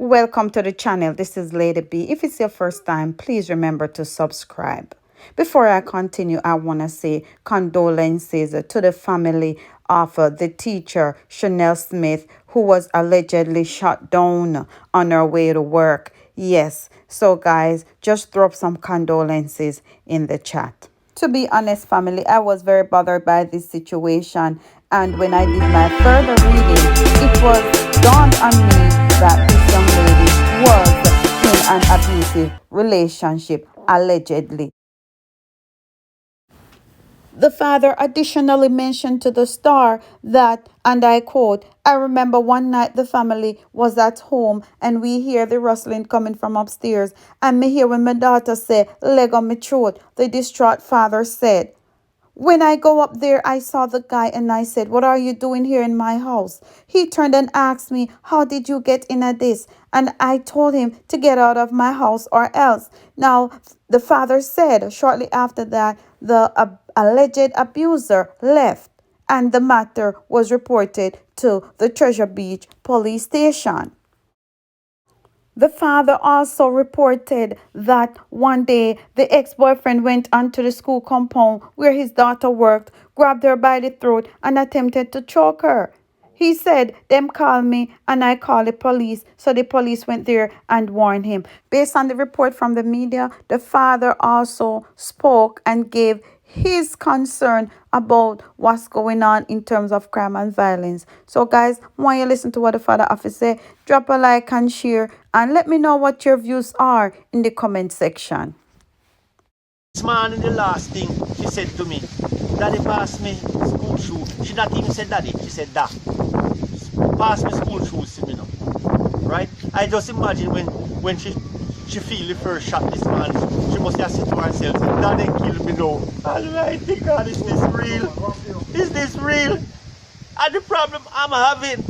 Welcome to the channel. This is Lady B. If it's your first time, please remember to subscribe. Before I continue, I want to say condolences to the family of the teacher, Chanel Smith, who was allegedly shot down on her way to work. Yes, so guys, just throw up some condolences in the chat. To be honest, family, I was very bothered by this situation. And when I did my further reading, it was dawned on me that this young lady was in an abusive relationship, allegedly. The father additionally mentioned to the Star that, and I quote, "I remember one night the family was at home and we hear the rustling coming from upstairs. And me hear when my daughter say, 'Leg on me throat,' the distraught father said. When I go up there, I saw the guy and I said, 'What are you doing here in my house?' He turned and asked me, 'How did you get in at this?' And I told him to get out of my house or else." Now, the father said shortly after that, the alleged abuser left and the matter was reported to the Treasure Beach police station. The father also reported that one day the ex-boyfriend went onto the school compound where his daughter worked, grabbed her by the throat, and attempted to choke her. He said, "Them call me and I call the police." So the police went there and warned him. Based on the report from the media, the father also spoke and gave his concern about what's going on in terms of crime and violence. So guys, when you listen to what the father have to say, drop a like and share and let me know what your views are in the comment section. This morning, the last thing she said to me, "Daddy, pass me school shoe." She not even said daddy, she said that. "Pass me school shoes, you know." Right? I just imagine when she feel the first shot this morning, she must have said to herself, "Daddy kill me now." Almighty God, is this real? Is this real? And the problem I'm having,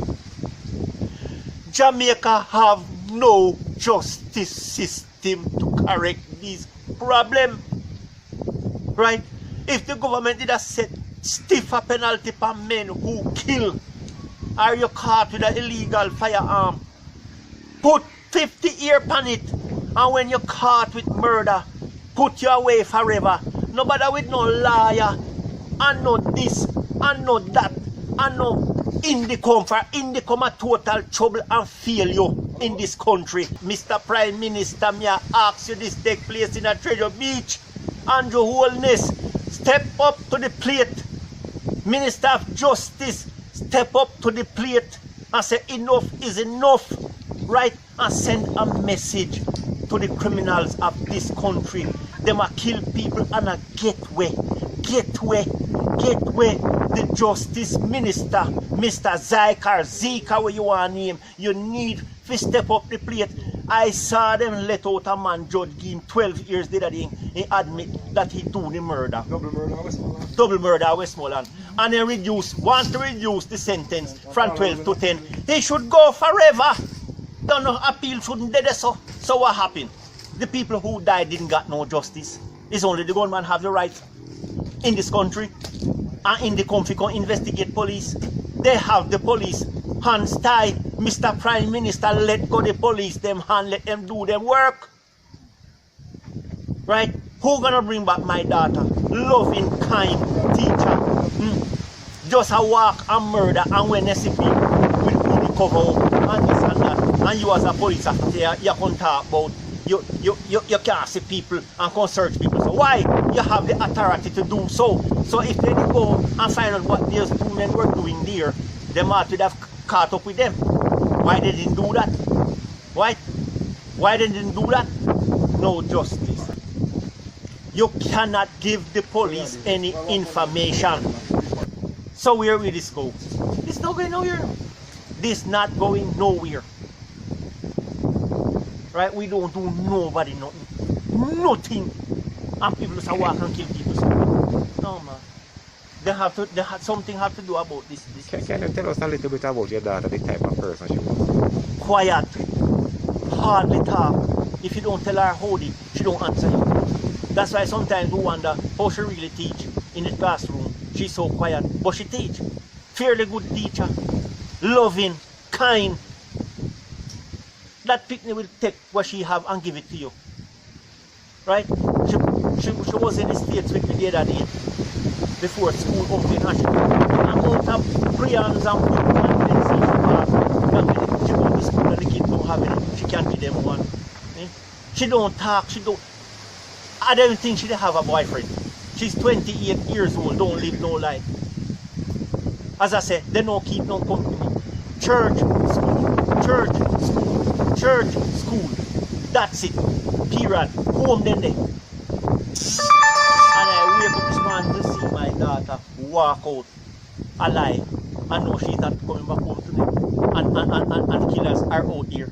Jamaica have no justice system to correct these problems. Right? If the government did a set stiffer penalty for men who kill, or you caught with an illegal firearm, put 50 years on it, and when you're caught with murder, put you away forever. Nobody with no lawyer, and no this, and no that, and no indicum for indicum a total trouble and failure in this country. Mr. Prime Minister, me I ask you this take place in a Treasure Beach. Andrew Holness, step up to the plate. Minister of Justice, step up to the plate and say enough is enough, right? And send a message to the criminals of this country. Them a kill people and a get away. The Justice Minister, Mr. Zika, where you want to name, you need to step up the plate. I saw them let out a man, Judge Game, 12 years later, he admit that he do the murder. Double murder at Westmoreland. Double murder at Westmoreland. And they want to reduce the sentence from 12 to 10. He should go forever. Don't know, appeal shouldn't do this. So what happened? The people who died didn't got no justice. It's only the government have the right in this country and in the country can investigate police. They have the police hands tied. Mr. Prime Minister, let go the police, them hand, let them do them work. Right? Who gonna bring back my daughter? Loving, kind teacher. Just a walk and murder, and when they see people with the cover up and this and that, and you as a police officer, you can talk about you can't see people and can search people. So why you have the authority to do so? So if they go and find out what those two men were doing there, they might have caught up with them. Why they didn't do that? Why they didn't do that? No justice. You cannot give the police any information. So where will this go? It's not going nowhere. This not going nowhere. Right? We don't do nobody nothing. Nothing. And people just walk and kill people. No man. Something have to do about this. Can you tell us a little bit about your daughter, the type of person she was? Quiet. Hardly talk. If you don't tell her howdy, she don't answer you. That's why sometimes we wonder how she really teach in the classroom. She's so quiet, but she teach. Fairly good teacher. Loving, kind. that picnic will take what she have and give it to you. Right? She was in the States with me the other day before school opened, and she amount of crayons and book and pencils she have. She go to school and the kids don't have it. She can't give them one. Eh? She don't talk, she don't. I don't think she have a boyfriend. She's 28 years old, don't live no life. As I said, they don't keep no company. Church, school, church, school, church, school. That's it. Period. Home then they. And I wake up this morning to see my daughter walk out alive. I know she's not coming back home today. And killers are out here.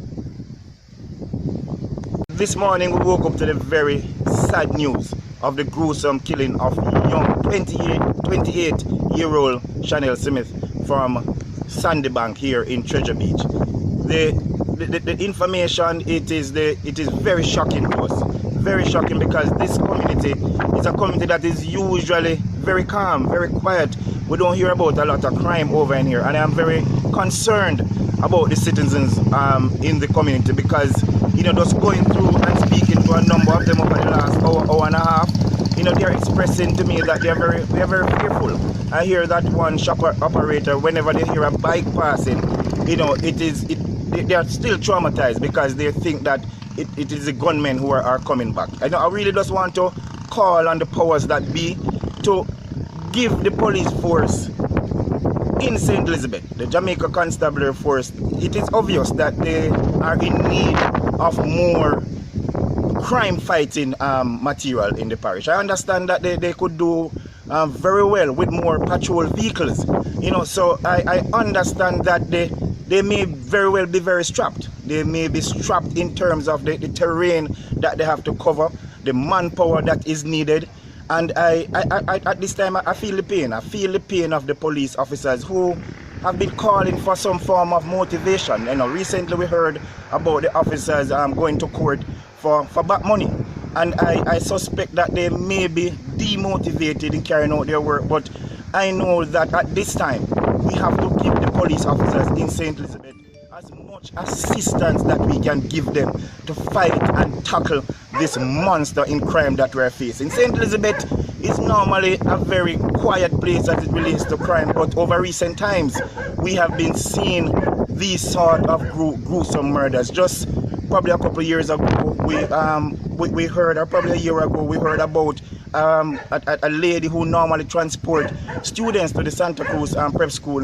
This morning we woke up to the very sad news of the gruesome killing of young 28-year-old Chanel Smith from Sandybank here in Treasure Beach. The information, it is very shocking to us. Very shocking, because this community is a community that is usually very calm, very quiet. We don't hear about a lot of crime over in here, and I'm very concerned about the citizens in the community, because just going through and speaking to a number of them over the last hour and a half, they're expressing to me that they're very fearful. I hear that one shop operator, whenever they hear a bike passing, they are still traumatized because they think that it is the gunmen who are coming back. I really just want to call on the powers that be to give the police force in St. Elizabeth, the Jamaica Constabulary Force. It is obvious that they are in need of more crime fighting material in the parish. I understand that they could do very well with more patrol vehicles, so I understand that they may very well be very strapped. They may be strapped in terms of the terrain that they have to cover, the manpower that is needed. And I at this time I feel the pain. I feel the pain of the police officers who have been calling for some form of motivation. Recently we heard about the officers going to court for back money, and I suspect that they may be demotivated in carrying out their work. But I know that at this time we have to give the police officers in St. Elizabeth as much assistance that we can give them to fight and tackle this monster in crime that we're facing. St. Elizabeth is normally a very quiet place as it relates to crime, but over recent times we have been seeing these sort of gruesome murders. Just probably a couple of years ago, we heard, or probably a year ago, we heard about a lady who normally transport students to the Santa Cruz prep school.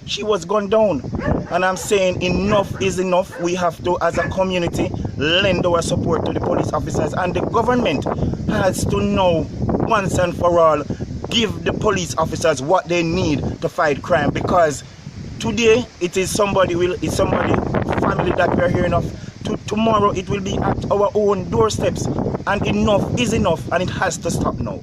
She was gunned down, and I'm saying enough is enough. We have to, as a community, lend our support to the police officers, and the government has to know once and for all, give the police officers what they need to fight crime, because today it is somebody family that we're hearing of. Tomorrow it will be at our own doorsteps, and enough is enough, and it has to stop now.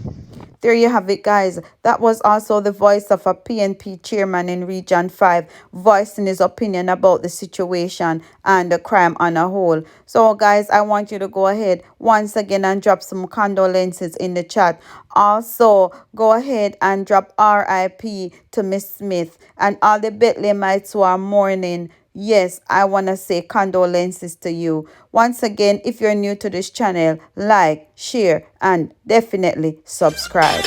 There you have it, guys. That was also the voice of a PNP chairman in Region 5 voicing his opinion about the situation and the crime on a whole. So, guys, I want you to go ahead once again and drop some condolences in the chat. Also, go ahead and drop RIP to Miss Smith and all the Bethlehemites who are mourning. Yes, I want to say condolences to you. Once again, if you're new to this channel, like, share, and definitely subscribe.